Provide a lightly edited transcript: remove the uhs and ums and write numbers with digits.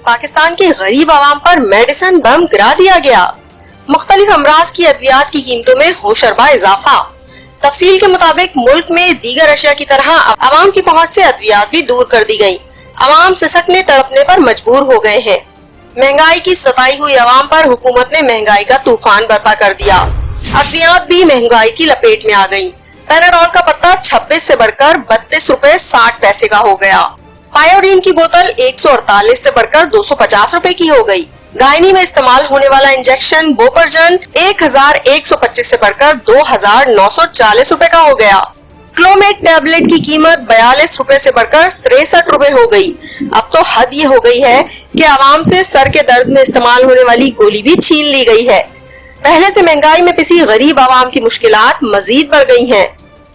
पाकिस्तान के गरीब आवाम पर मेडिसिन बम गिरा दिया गया। मुख्तलिफ अमराज की अद्वियात की कीमतों में होशरबा इजाफा। तफसील के मुताबिक मुल्क में दीगर अशिया की तरह आवाम की पहुँच से अद्वियात भी दूर कर दी गयी। आवाम सिसकने तड़पने पर मजबूर हो गए हैं। महंगाई की सताई हुई आवाम पर हुकूमत ने महंगाई का तूफान बर्पा कर दिया। अद्वियात भी महंगाई की लपेट में आ गयी। पैराडोल का पत्ता 26 से बढ़कर 32 रुपए 60 पैसे का हो गया। पायोडीन की बोतल 148 से बढ़कर 250 रुपए की हो गई। गायनी में इस्तेमाल होने वाला इंजेक्शन बोपर्जन 1125 से बढ़कर 2940 रुपए का हो गया। क्लोमेट टैबलेट की कीमत 42 रुपए से बढ़कर 63 रुपए हो गई। अब तो हद ये हो गई है कि आवाम से सर के दर्द में इस्तेमाल होने वाली गोली भी छीन ली गई है। पहले से महंगाई में पिसी गरीब आवाम की मुश्किलात मजीद बढ़ गई हैं।